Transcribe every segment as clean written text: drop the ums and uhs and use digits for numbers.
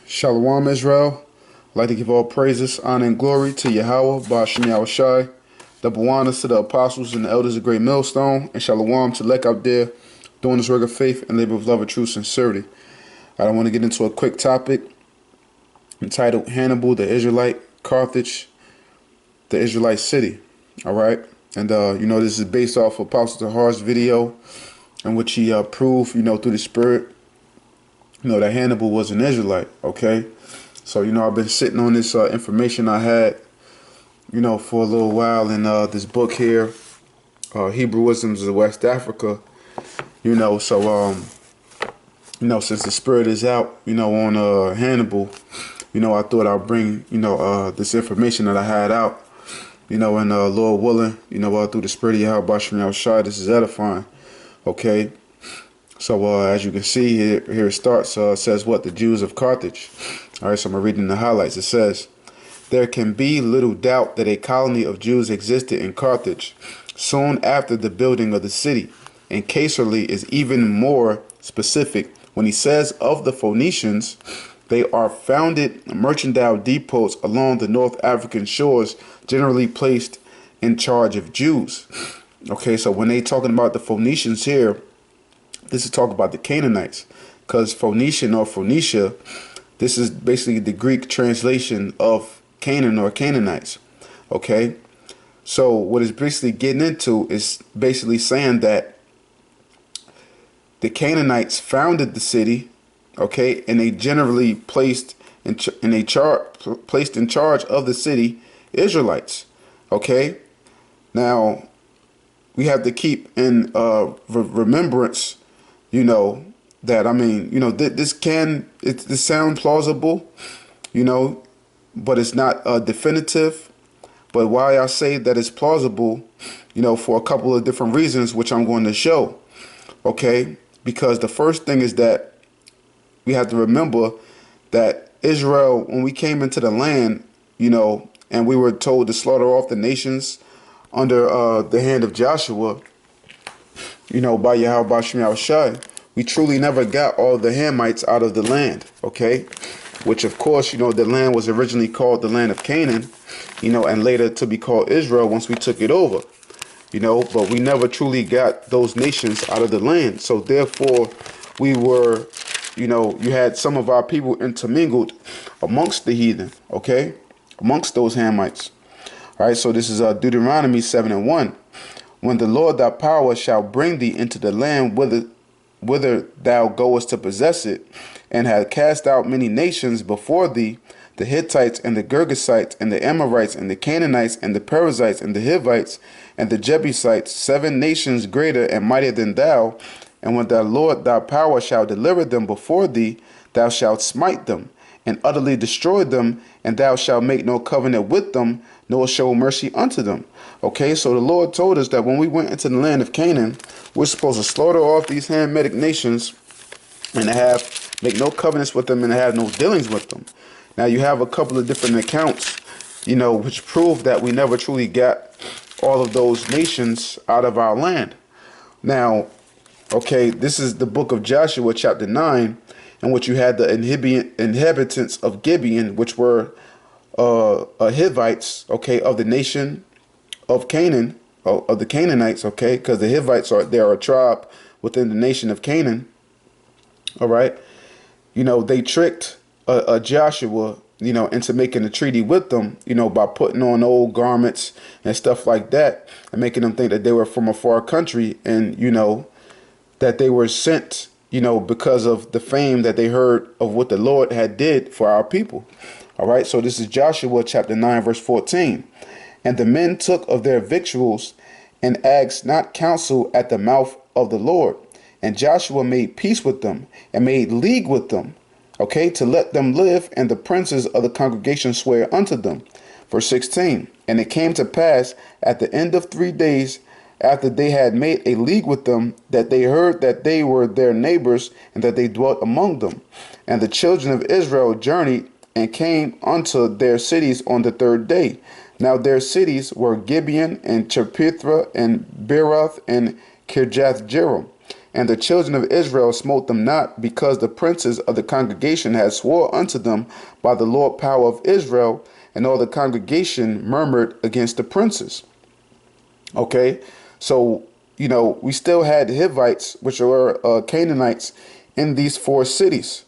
Shalawam, Israel. I'd like to give all praises, honor, and glory to YAHAWAH, YAHAWASHI. Double honors to the apostles and the elders of Great Millstone, and Shalawam to Lek out there doing this work of faith and labor of love and true sincerity. I want to get into a quick topic entitled Hannibal the Israelite, Carthage the Israelite city. All right. And, this is based off of Apostle Tahar's video in which he proved, through the Spirit, that Hannibal was an Israelite. Okay. So, I've been sitting on this information I had, for a little while in this book here, Hebrewisms of West Africa, so, since the Spirit is out, on Hannibal, I thought I'd bring, this information that I had out, and Lord willing, through the Spirit of YAHAWASHI, this is edifying. Okay. So as you can see here it starts, it says what? The Jews of Carthage. All right, so I'm reading the highlights. It says, there can be little doubt that a colony of Jews existed in Carthage soon after the building of the city. And Caesarly is even more specific when he says of the Phoenicians, they are founded mercantile depots along the North African shores, generally placed in charge of Jews. Okay, so when they talking about the Phoenicians here, this is talking about the Canaanites, because Phoenician or Phoenicia, this is basically the Greek translation of Canaan or Canaanites. Okay, so what it's basically getting into is basically saying that the Canaanites founded the city, okay, and they generally placed in charge of the city Israelites. Okay, now we have to keep in remembrance, that this sound plausible, but it's not definitive. But why I say that it's plausible, for a couple of different reasons, which I'm going to show. Okay, because the first thing is that we have to remember that Israel, when we came into the land, and we were told to slaughter off the nations under the hand of Joshua, by YAHAWASHI, we truly never got all the Hamites out of the land, okay? Which, of course, the land was originally called the land of Canaan, and later to be called Israel once we took it over, but we never truly got those nations out of the land. So therefore, we were, you had some of our people intermingled amongst the heathen, okay? Amongst those Hamites. All right, so this is Deuteronomy 7:1. When the Lord thy power shall bring thee into the land whither thou goest to possess it, and hath cast out many nations before thee, the Hittites and the Girgasites and the Amorites and the Canaanites and the Perizzites and the Hivites and the Jebusites, 7 nations greater and mightier than thou, and when the Lord thy power shall deliver them before thee, thou shalt smite them and utterly destroy them, and thou shalt make no covenant with them, nor show mercy unto them. Okay, so the Lord told us that when we went into the land of Canaan, we're supposed to slaughter off these Hamitic nations and make no covenants with them and have no dealings with them. Now you have a couple of different accounts, which prove that we never truly got all of those nations out of our land. Now, okay, this is the book of Joshua, chapter 9, in which you had the inhabitants of Gibeon, which were Hivites, okay, of the nation of Canaan, of the Canaanites, okay, because the Hivites are a tribe within the nation of Canaan. All right, they tricked Joshua, into making a treaty with them, by putting on old garments and stuff like that, and making them think that they were from a far country, and that they were sent, because of the fame that they heard of what the Lord had did for our people. All right, so this is Joshua chapter 9, verse 14. And the men took of their victuals and asked not counsel at the mouth of the Lord. And Joshua made peace with them and made league with them, okay, to let them live, and the princes of the congregation swear unto them. Verse 16. And it came to pass at the end of 3 days, after they had made a league with them, that they heard that they were their neighbors, and that they dwelt among them. And the children of Israel journeyed and came unto their cities on the 3rd day. Now their cities were Gibeon and Chepithra and Beeroth and Kirjath-jearim. And the children of Israel smote them not, because the princes of the congregation had swore unto them by the Lord power of Israel, and all the congregation murmured against the princes. Okay, so we still had the Hivites, which were Canaanites, in these 4 cities.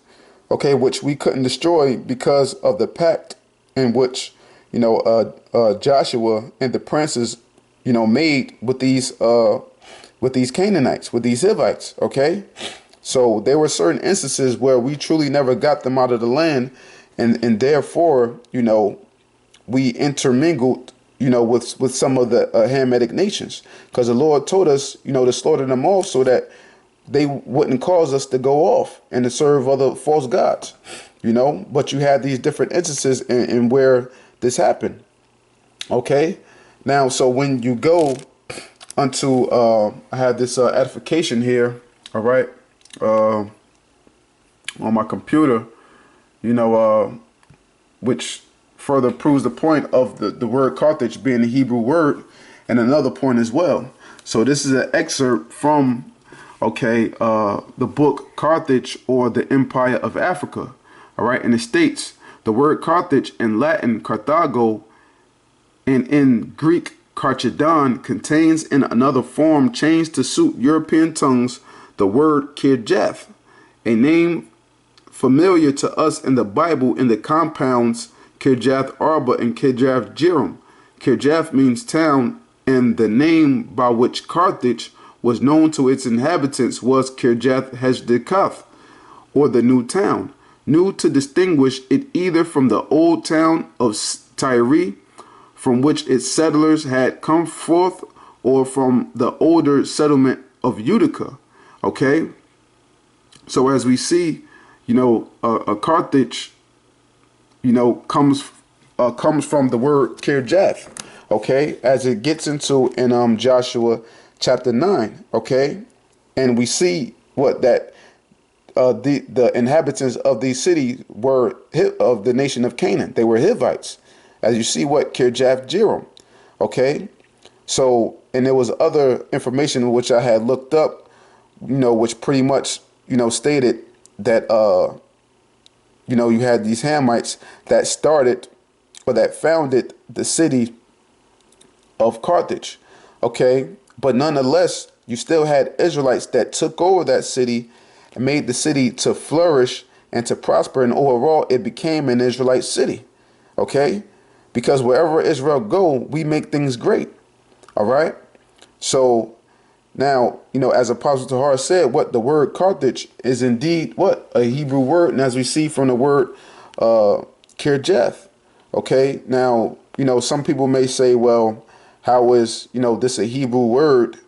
Okay, which we couldn't destroy because of the pact in which Joshua and the princes made with these Canaanites, with these Hivites. Okay, so there were certain instances where we truly never got them out of the land, and therefore we intermingled with some of the Hamitic nations, because the Lord told us to slaughter them off so that they wouldn't cause us to go off and to serve other false gods. But you had these different instances in where this happened. Okay, now so when you go unto I have this edification here, all right, on my computer, which further proves the point of the word Carthage being the Hebrew word, and another point as well. So this is an excerpt from the book Carthage, or the Empire of Africa. All right, and it states the word Carthage in Latin Carthago and in Greek Carchedon contains in another form changed to suit European tongues the word Kirjath, a name familiar to us in the Bible in the compounds Kirjath Arba and Kirjath Jearim. Kirjath means town, and the name by which Carthage was known to its inhabitants was Kirjath Hezdikath, or the new town, new to distinguish it either from the old town of Tyre, from which its settlers had come forth, or from the older settlement of Utica. Okay, so as we see, a Carthage, comes from the word Kirjath. Okay, as it gets into in Joshua chapter 9. Okay, and we see that the inhabitants of these cities were of the nation of Canaan. They were Hivites, as you see what Kirjath Jearim. Okay, so, and there was other information which I had looked up, which pretty much stated that you had these Hamites that started, or that founded, the city of Carthage. Okay, but nonetheless, you still had Israelites that took over that city and made the city to flourish and to prosper, and overall it became an Israelite city. Okay, because wherever Israel go, we make things great. All right, so now, as Apostle Tahar said, what the word Carthage is indeed what? A Hebrew word, and as we see from the word Kirjath. Okay, now, some people may say, well, how is, this a Hebrew word,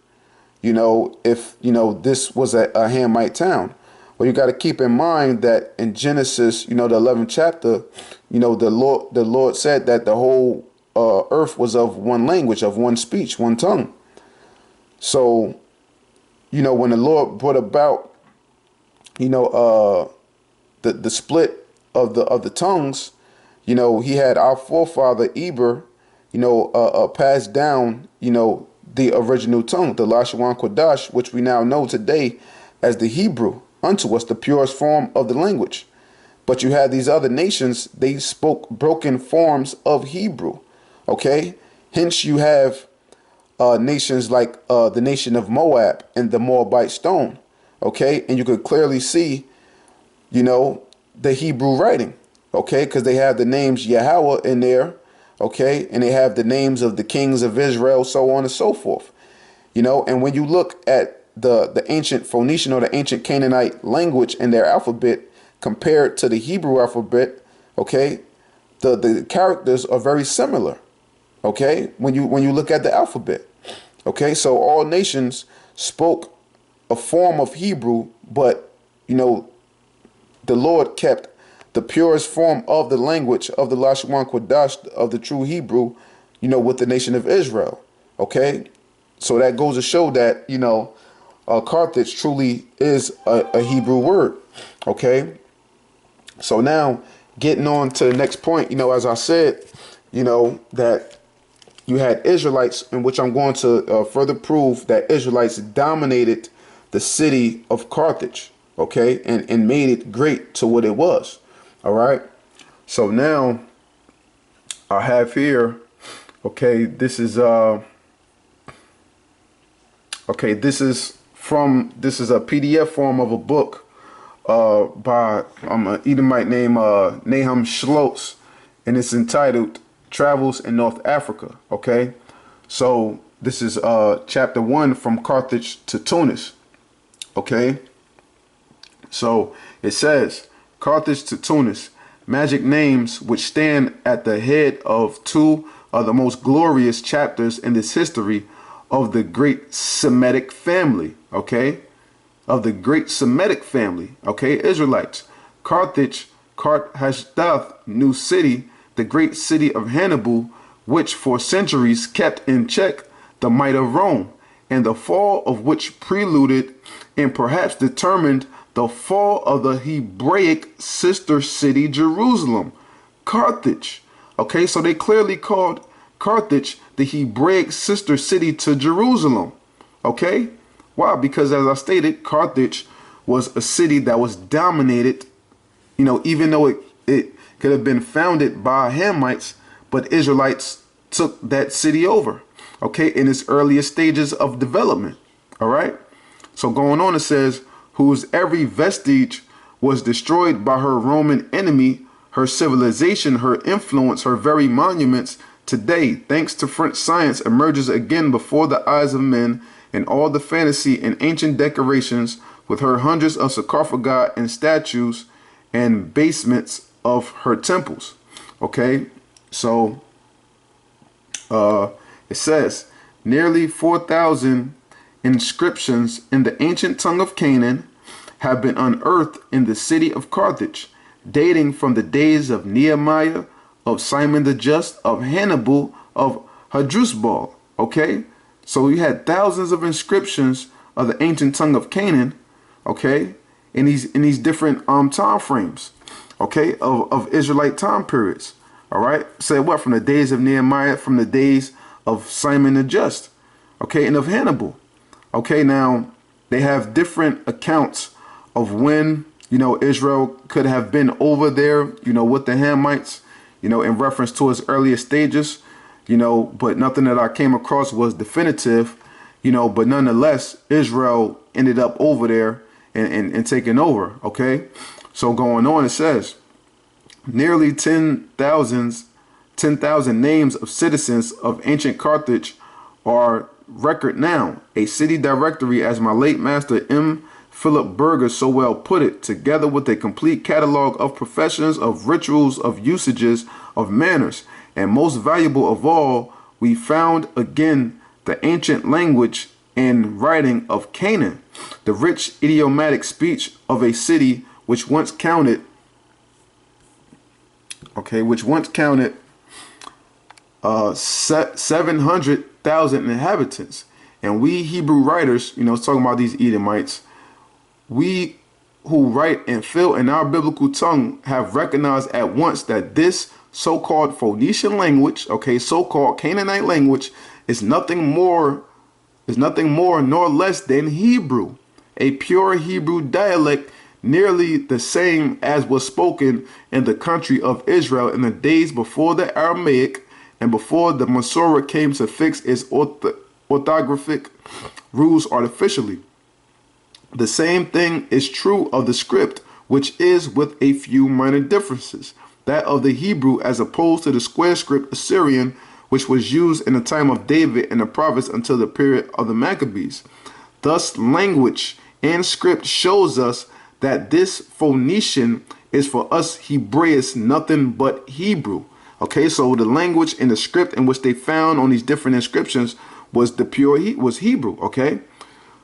if, this was a Hamite town? Well, you got to keep in mind that in Genesis, the 11th chapter, the Lord said that the whole earth was of one language, of one speech, one tongue. So, when the Lord brought about, the split of the tongues, he had our forefather Eber, passed down, the original tongue, the Lashawan Kodash, which we now know today as the Hebrew, unto us, the purest form of the language. But you had these other nations, they spoke broken forms of Hebrew. Okay, hence you have nations like the nation of Moab and the Moabite stone. Okay, and you could clearly see, the Hebrew writing. Okay, because they have the names YAHAWAH in there. Okay, and they have the names of the kings of Israel, so on and so forth. And when you look at the ancient Phoenician or the ancient Canaanite language and their alphabet compared to the Hebrew alphabet, okay, the characters are very similar. Okay, when you look at the alphabet. Okay, so all nations spoke a form of Hebrew, but the Lord kept the purest form of the language of the Lashawan Kodash, of the true Hebrew, with the nation of Israel. Okay, so that goes to show that Carthage truly is a Hebrew word. Okay, so now getting on to the next point, as I said, that you had Israelites, in which I'm going to further prove that Israelites dominated the city of Carthage, okay, and made it great to what it was. All right. So now I have here, okay, this is a PDF form of a book by an Edomite named Nahum Schloss, and it's entitled Travels in North Africa. Okay, so this is chapter 1, from Carthage to Tunis. Okay, so it says Carthage to Tunis, magic names which stand at the head of two of the most glorious chapters in this history of the great Semitic family. Okay, of the great Semitic family. Okay, Israelites. Carthage, Carthage, new city, the great city of Hannibal, which for centuries kept in check the might of Rome, and the fall of which preluded and perhaps determined the fall of the Hebraic sister city Jerusalem, Carthage. Okay, so they clearly called Carthage the Hebraic sister city to Jerusalem. Okay, why? Because as I stated, Carthage was a city that was dominated, you know, even though it could have been founded by Hamites, but Israelites took that city over, okay, in its earliest stages of development. All right. So going on, it says, whose every vestige was destroyed by her Roman enemy, her civilization, her influence, her very monuments, today, thanks to French science, emerges again before the eyes of men, and all the fantasy and ancient decorations, with her hundreds of sarcophagi and statues and basements of her temples. Okay, so it says nearly 4,000 inscriptions in the ancient tongue of Canaan have been unearthed in the city of Carthage, dating from the days of Nehemiah, of Simon the Just, of Hannibal, of Hadrusbal. Okay, so you had thousands of inscriptions of the ancient tongue of Canaan, okay, in these different time frames, okay, of Israelite time periods. All right, say what? From the days of Nehemiah, from the days of Simon the Just, okay, and of Hannibal. Okay, now they have different accounts of when, you know, Israel could have been over there, you know, with the Hamites, you know, in reference to its earliest stages, you know, but nothing that I came across was definitive, you know, but nonetheless, Israel ended up over there and taking over. Okay, so going on, it says nearly 10,000 names of citizens of ancient Carthage are record now, a city directory, as my late master M. Philip Berger so well put it, together with a complete catalog of professions, of rituals, of usages, of manners, and most valuable of all, we found again the ancient language and writing of Canaan, the rich idiomatic speech of a city which once counted, okay, 700,000 inhabitants. And we Hebrew writers, you know, talking about these Edomites, we who write and fill in our biblical tongue have recognized at once that this so-called Phoenician language, okay, so-called Canaanite language, is nothing more nor less than Hebrew, a pure Hebrew dialect, nearly the same as was spoken in the country of Israel in the days before the Aramaic and before the Masorah came to fix its orthographic rules artificially. The same thing is true of the script, which is, with a few minor differences, that of the Hebrew as opposed to the square script Assyrian, which was used in the time of David and the prophets until the period of the Maccabees. Thus, language and script shows us that this Phoenician is for us Hebraists nothing but Hebrew. Okay, so the language and the script in which they found on these different inscriptions was was Hebrew. Okay,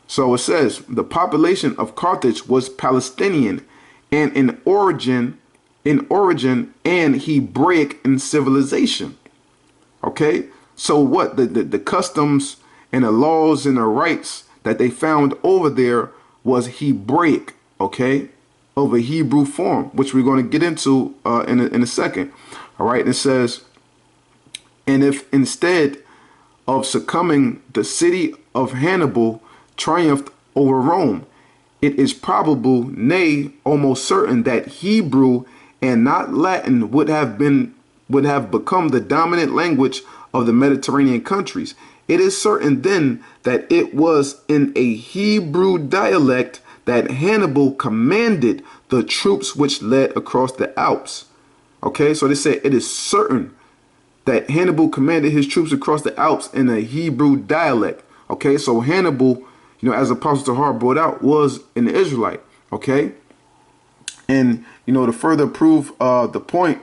so it says the population of Carthage was Palestinian, and in origin and Hebraic in civilization. Okay, so what the customs and the laws and the rights that they found over there was Hebraic, okay, of a Hebrew form, which we're going to get into in a second. All right, and it says, and if instead of succumbing, the city of Hannibal triumphed over Rome. It is probable, nay, almost certain, that Hebrew and not Latin would have become the dominant language of the Mediterranean countries. It is certain then that it was in a Hebrew dialect that Hannibal commanded the troops which led across the Alps. Okay, so they said it is certain that Hannibal commanded his troops across the Alps in a Hebrew dialect. Okay, so Hannibal, as Apostle Tahar brought out, was an Israelite. Okay, and to further prove the point,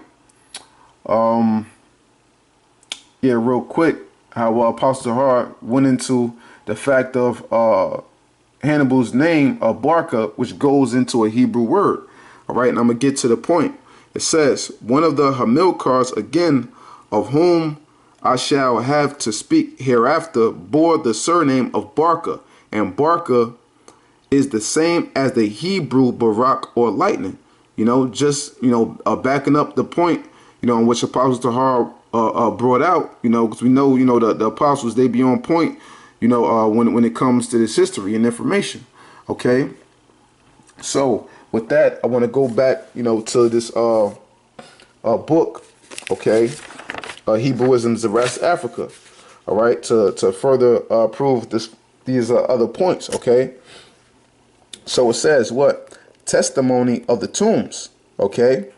real quick, how Apostle Tahar went into the fact of Hannibal's name, Barca, which goes into a Hebrew word. All right, and I'm gonna get to the point. It says, one of the Hamilcars, again, of whom I shall have to speak hereafter, bore the surname of Barca, and Barca is the same as the Hebrew Barak, or lightning. Backing up the point, in which Apostle Tahar brought out, because we know, the apostles, they be on point, when it comes to this history and information. Okay, so with that, I want to go back, to this book, okay, Hebrewisms of West Africa, all right, to further prove these other points. Okay, so it says what? Testimony of the tombs. Okay,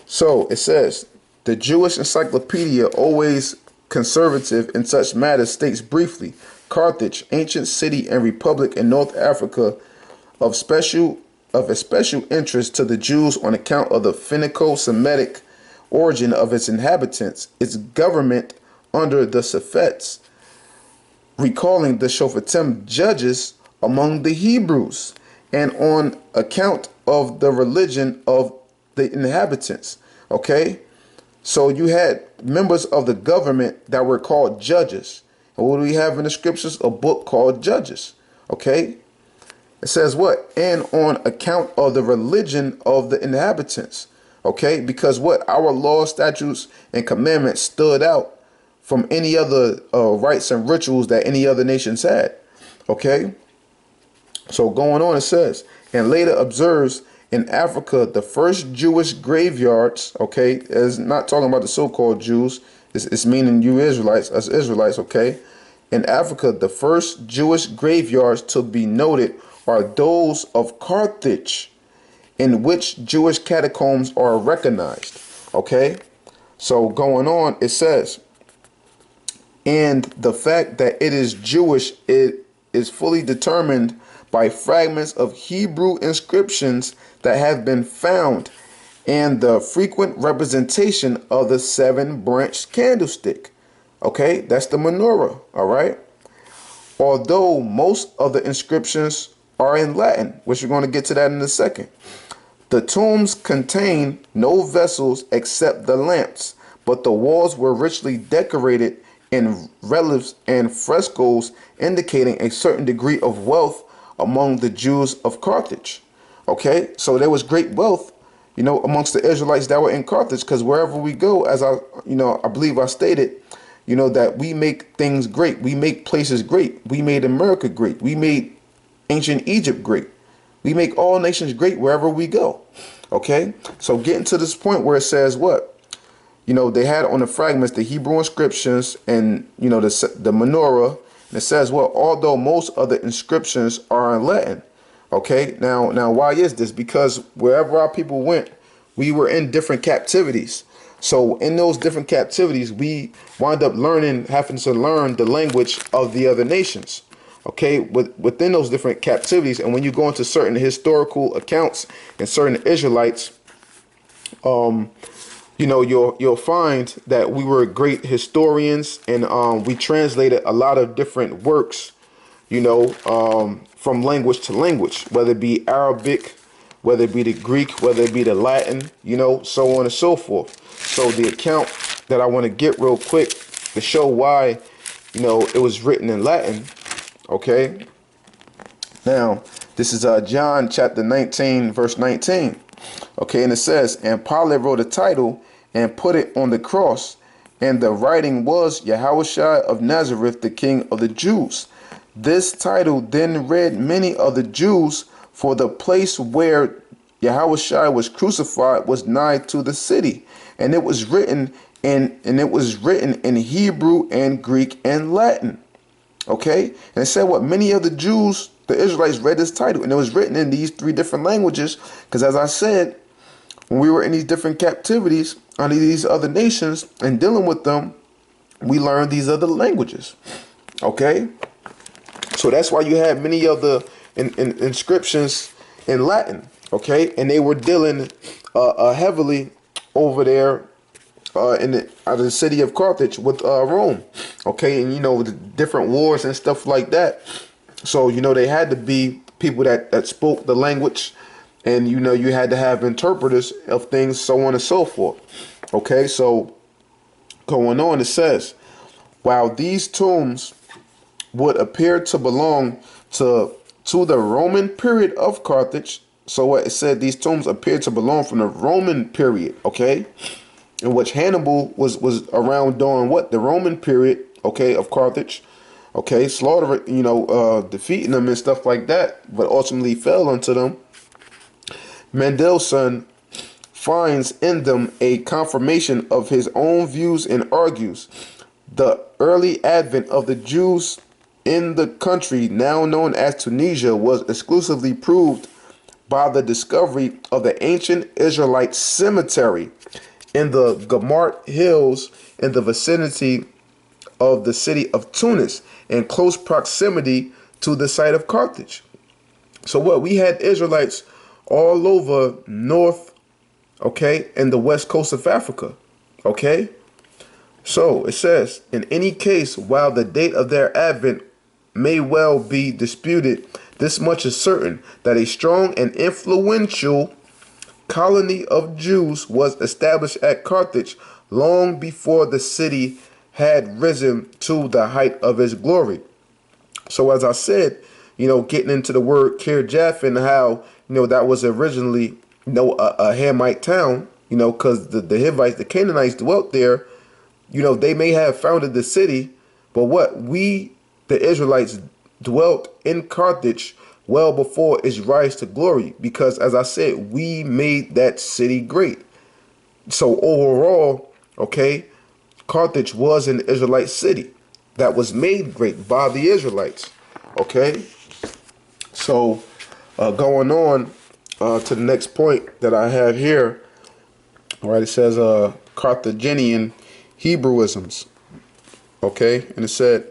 so it says the Jewish Encyclopedia, always conservative in such matters, states briefly: Carthage, ancient city and republic in North Africa, of a special interest to the Jews on account of the Phoenico-Semitic origin of its inhabitants, its government under the Saphets, recalling the Shofetim judges among the Hebrews, and on account of the religion of the inhabitants. Okay, so you had members of the government that were called judges. And what do we have in the scriptures? A book called Judges. Okay, it says what? And on account of the religion of the inhabitants. Okay, because what? Our laws, statutes, and commandments stood out from any other rites and rituals that any other nations had. Okay, so going on, it says, and later observes in Africa the first Jewish graveyards. Okay, it's not talking about the so-called Jews. It's meaning you Israelites, us Israelites. Okay, in Africa, the first Jewish graveyards to be noted are those of Carthage, in which Jewish catacombs are recognized. Okay, so going on, it says, and the fact that it is Jewish, it is fully determined by fragments of Hebrew inscriptions that have been found, and the frequent representation of the 7-branched candlestick. Okay, that's the menorah. All right, although most of the inscriptions are in Latin, which we're going to get to that in a second. The tombs contain no vessels except the lamps, but the walls were richly decorated in reliefs and frescoes, indicating a certain degree of wealth among the Jews of Carthage. Okay, so there was great wealth, amongst the Israelites that were in Carthage, because wherever we go, as I believe I stated, that we make things great. We make places great. We made America great. We made ancient Egypt great. We make all nations great wherever we go. Okay, so getting to this point where it says what? They had on the fragments the Hebrew inscriptions and, the menorah. And it says, well, although most of the inscriptions are in Latin. Okay, now why is this? Because wherever our people went, we were in different captivities. So in those different captivities, we wind up having to learn the language of the other nations. Okay, within those different captivities. And when you go into certain historical accounts and certain Israelites, you'll find that we were great historians, and we translated a lot of different works, from language to language, whether it be Arabic, whether it be the Greek, whether it be the Latin, so on and so forth. So the account that I want to get real quick to show why, it was written in Latin. Okay, now this is John chapter 19, verse 19. Okay, and it says, and Pilate wrote a title and put it on the cross, and the writing was YAHAWASHI of Nazareth, the King of the Jews. This title then read many of the Jews, for the place where Yahawashi was crucified was nigh to the city, and it was written in Hebrew and Greek and Latin. Okay, and it said what many of the Jews, the Israelites, read this title, and it was written in these 3 different languages. Because as I said, when we were in these different captivities under these other nations and dealing with them, we learned these other languages. Okay, so that's why you had many of the inscriptions in Latin. Okay, and they were dealing heavily over there in the city of Carthage with Rome. Okay, and the different wars and stuff like that. So they had to be people that spoke the language, and you had to have interpreters of things, so on and so forth. Okay, so going on, it says, while these tombs would appear to belong to the Roman period of Carthage. So what it said, these tombs appear to belong from the Roman period, okay, in which Hannibal was around during what, the Roman period, okay, of Carthage, okay, slaughtering, defeating them and stuff like that, but ultimately fell unto them. Mendelssohn finds in them a confirmation of his own views and argues the early advent of the Jews in the country now known as Tunisia was exclusively proved by the discovery of the ancient Israelite cemetery in the Gamart Hills in the vicinity of the city of Tunis, in close proximity to the site of Carthage. So what, we had Israelites all over north, okay, and the west coast of Africa, okay. So it says, in any case, while the date of their advent may well be disputed, this much is certain, that a strong and influential colony of Jews was established at Carthage long before the city had risen to the height of its glory. So as I said, getting into the word Kirjath and how, that was originally, a Hamite town, because the Hivites, the Canaanites dwelt there. They may have founded the city, but what, we, the Israelites, dwelt in Carthage well before its rise to glory, because as I said, we made that city great. So overall, okay, Carthage was an Israelite city that was made great by the Israelites. Okay, so going on to the next point that I have here. All right, it says Carthaginian Hebrewisms. Okay, and it says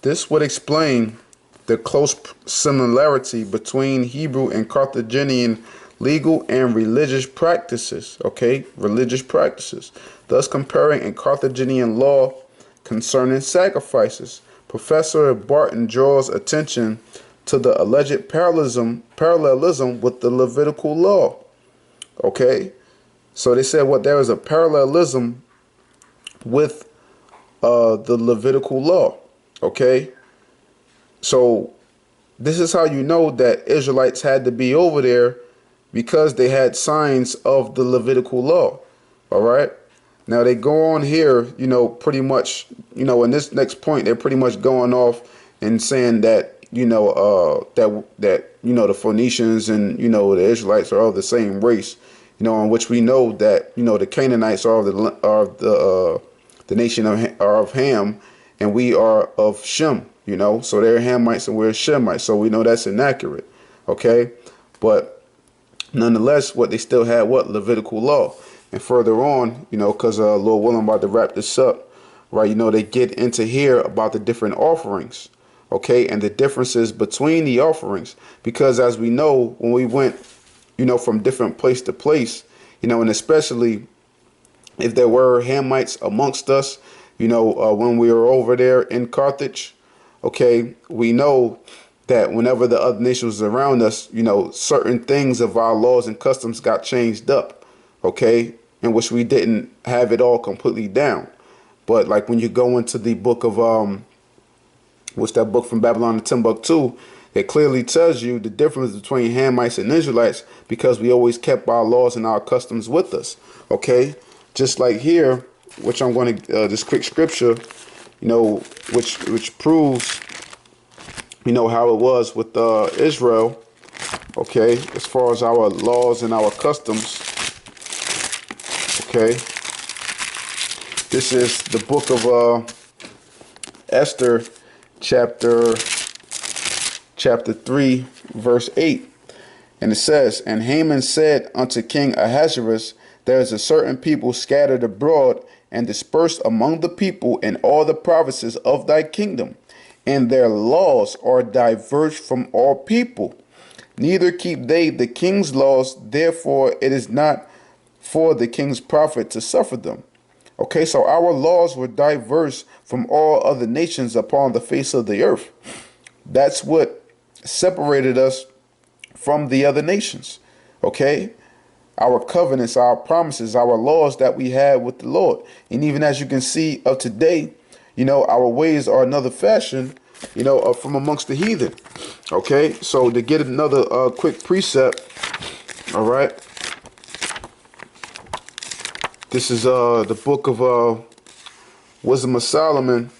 this would explain the close similarity between Hebrew and Carthaginian legal and religious practices. Okay, religious practices. Thus comparing in Carthaginian law concerning sacrifices. Professor Barton draws attention to the alleged parallelism with the Levitical law. Okay, so they said what, there is a parallelism with the Levitical law. Okay, so this is how you know that Israelites had to be over there, because they had signs of the Levitical law. All right, now they go on here, pretty much, in this next point, they're pretty much going off and saying that the Phoenicians and the Israelites are of the same race, in which we know that the Canaanites are the nation of Ham, and we are of Shem. So they're Hamites and we're Shemites, so we know that's inaccurate. Okay, but nonetheless, what they still had, what, Levitical law. And further on, because Lord willing, I'm about to wrap this up, right? They get into here about the different offerings. Okay, and the differences between the offerings, because as we know, when we went, from different place to place, and especially if there were Hamites amongst us, when we were over there in Carthage, okay, we know that whenever the other nations was around us, certain things of our laws and customs got changed up, okay, in which we didn't have it all completely down. But like when you go into the book of what's that book from Babylon to Timbuktu, it clearly tells you the difference between Hamites and Israelites, because we always kept our laws and our customs with us. Okay, just like here, which I'm going to this quick scripture, you know, which proves, you know, how it was with Israel, okay, as far as our laws and our customs, okay. This is the book of Esther, chapter 3, verse 8. And it says, "And Haman said unto King Ahasuerus, There is a certain people scattered abroad and dispersed among the people in all the provinces of thy kingdom, and their laws are diverged from all people. Neither keep they the king's laws, therefore it is not for the king's profit to suffer them." Okay, so our laws were diverse from all other nations upon the face of the earth. That's what separated us from the other nations. Okay, our covenants, our promises, our laws that we had with the Lord. And even as you can see of today, you know, our ways are another fashion, you know, from amongst the heathen. Okay, so to get another quick precept, all right, this is the book of Wisdom of Solomon,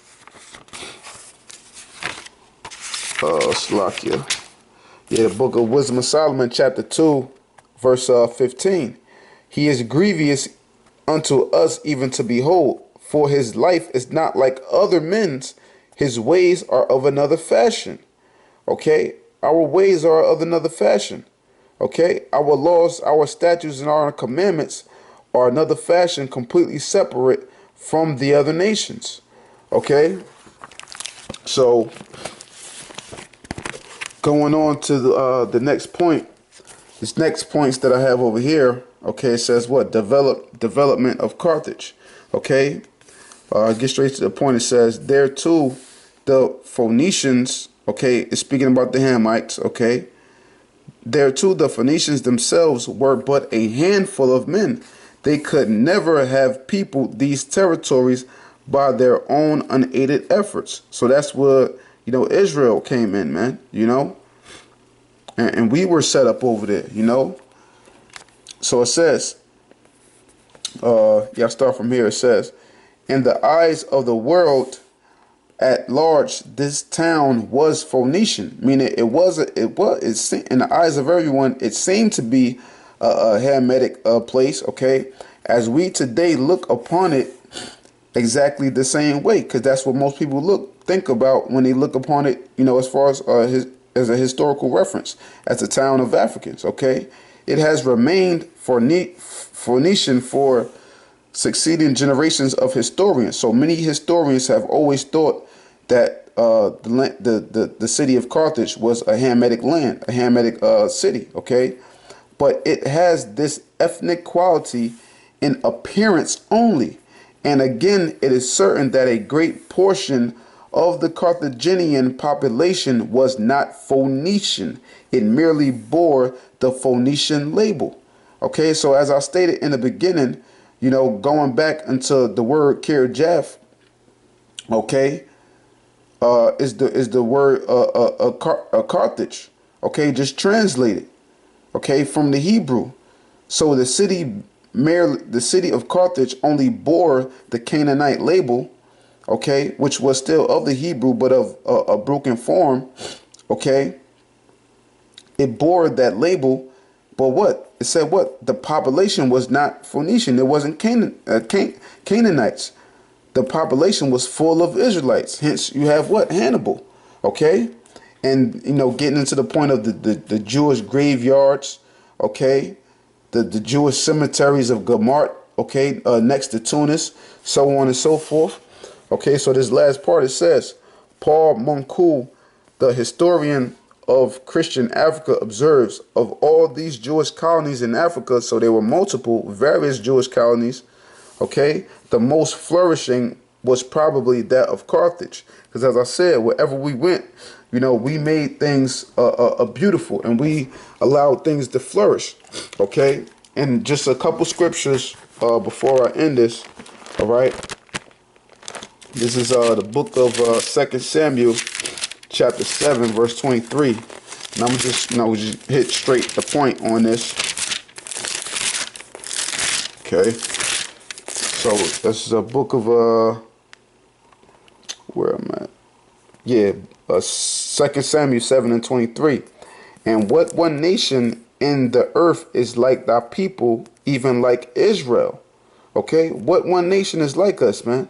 Slakia. Yeah, the book of Wisdom of Solomon, chapter 2, verse 15. "He is grievous unto us even to behold, for his life is not like other men's, his ways are of another fashion." Okay, our ways are of another fashion. Okay, our laws, our statutes, and our commandments are another fashion, completely separate from the other nations. Okay, so going on to the next point. This next points that I have over here. Okay, it says what? Development of Carthage. Okay, get straight to the point. It says there too, the Phoenicians. Okay, it's speaking about the Hamites. Okay, there too, the Phoenicians themselves were but a handful of men. They could never have peopled these territories by their own unaided efforts. So that's where, you know, Israel came in, man, you know, and we were set up over there, you know. So it says, yeah, start from here. It says, "In the eyes of the world at large, this town was Phoenician," meaning in the eyes of everyone, it seemed to be a Hamitic place. Okay, as we today look upon it exactly the same way, because that's what most people think about when they look upon it, you know, as far as as a historical reference, as a town of Africans. Okay, it has remained Phoenician for succeeding generations of historians. So many historians have always thought that the city of Carthage was a Hamitic land, a Hamitic city. Okay, but it has this ethnic quality in appearance only. And again, it is certain that a great portion of the Carthaginian population was not Phoenician. It merely bore the Phoenician label. Okay, so as I stated in the beginning, you know, going back into the word Kirjath, okay, is the word Carthage. Okay, just translated. Okay, from the Hebrew. So the city of Carthage only bore the Canaanite label, okay, which was still of the Hebrew but of a broken form. Okay, it bore that label, but what it said, what the population was not Phoenician. It wasn't Canaanites. The population was full of Israelites. Hence, you have what? Hannibal. Okay, and you know, getting into the point of the Jewish graveyards. Okay, the Jewish cemeteries of Gamart. Okay, next to Tunis, so on and so forth. Okay, so this last part, it says, Paul Moncou, the historian of Christian Africa, observes, of all these Jewish colonies in Africa, so there were multiple, various Jewish colonies, okay, the most flourishing was probably that of Carthage. Because as I said, wherever we went, you know, we made things beautiful, and we allowed things to flourish, okay? And just a couple scriptures before I end this, all right? This is the book of 2 Samuel, chapter 7, verse 23. And I'm just, you know, just hit straight the point on this. Okay. So this is a book of where I'm at. Yeah, 2 Samuel 7:23. And what one nation in the earth is like thy people, even like Israel? Okay, what one nation is like us, man?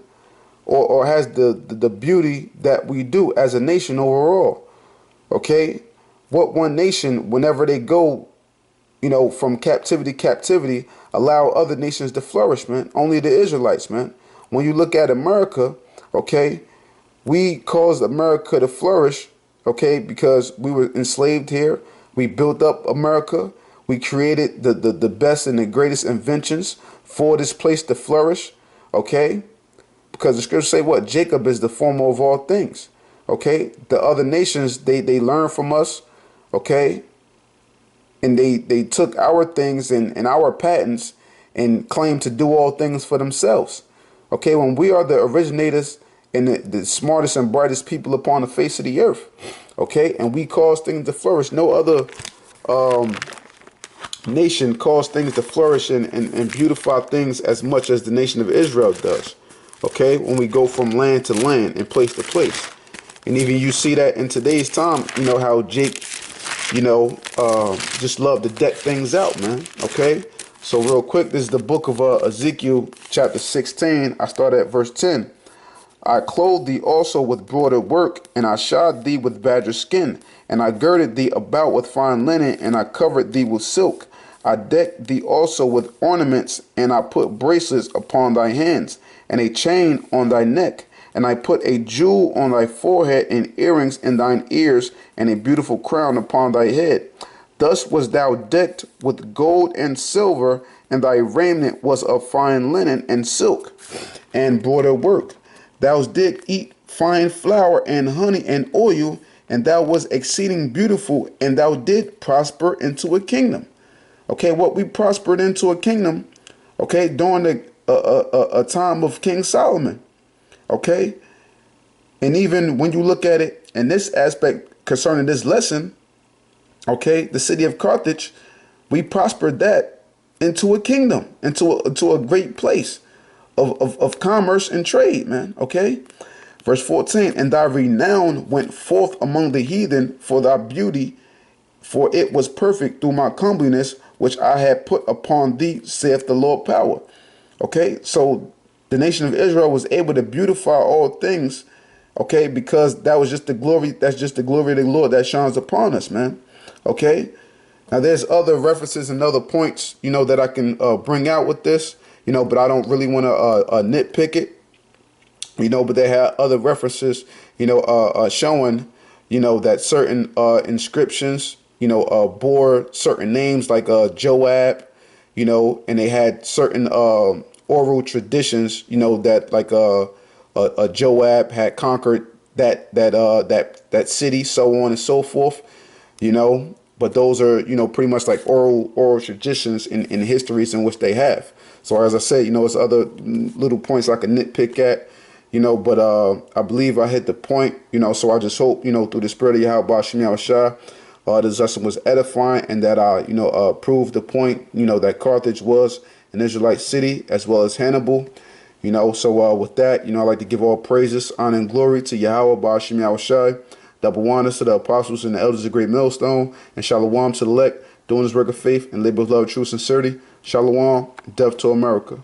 Or has the beauty that we do as a nation overall? Okay, what one nation, whenever they go, from captivity to captivity, allow other nations to flourish, man? Only the Israelites, man. When you look at America, okay, we caused America to flourish, okay, because we were enslaved here. We built up America. We created the best and the greatest inventions for this place to flourish, okay? Because the scriptures say what? Jacob is the former of all things, okay? The other nations, they learn from us, okay? And they took our things and our patents and claimed to do all things for themselves, okay? When we are the originators and the smartest and brightest people upon the face of the earth, okay? And we cause things to flourish. No other nation cause things to flourish and beautify things as much as the nation of Israel does, okay? When we go from land to land and place to place. And even you see that in today's time, how Jake, just love to deck things out, man, okay? So real quick, this is the book of Ezekiel chapter 16. I start at verse 10. I clothed thee also with broidered work, and I shod thee with badger skin, and I girded thee about with fine linen, and I covered thee with silk. I decked thee also with ornaments, and I put bracelets upon thy hands, and a chain on thy neck, and I put a jewel on thy forehead, and earrings in thine ears, and a beautiful crown upon thy head. Thus wast thou decked with gold and silver, and thy raiment was of fine linen and silk, and broidered work. Thou didst eat fine flour and honey and oil, and thou wast exceeding beautiful, and thou did prosper into a kingdom. Okay, what we prospered into a kingdom, okay, during a time of King Solomon. Okay, and even when you look at it in this aspect concerning this lesson, okay, the city of Carthage, we prospered that into a kingdom, into a great place of commerce and trade, man. Okay, verse 14. And thy renown went forth among the heathen for thy beauty, for it was perfect through my comeliness, which I had put upon thee, saith the Lord power. Okay, so the nation of Israel was able to beautify all things, okay, because that was just the glory. That's just the glory of the Lord that shines upon us, man. Okay, now there's other references and other points, that I can bring out with this, but I don't really want to nitpick it, but they have other references, showing, that certain inscriptions, bore certain names like Joab, and they had certain oral traditions, that like Joab had conquered that city, so on and so forth, but those are, pretty much like oral traditions in histories in which they have. So as I said, it's other little points I can nitpick at, but I believe I hit the point, so I just hope, through the spirit of YAHAWASHI, this lesson was edifying, and that I, proved the point, that Carthage was an Israelite city as well as Hannibal, so with that, I'd like to give all praises, honor, and glory to YAHAWAH, double honors to the apostles and the elders of Great Millstone, and Shalawam to the elect, doing this work of faith and labor of love, true sincerity. Shalawam, death to America.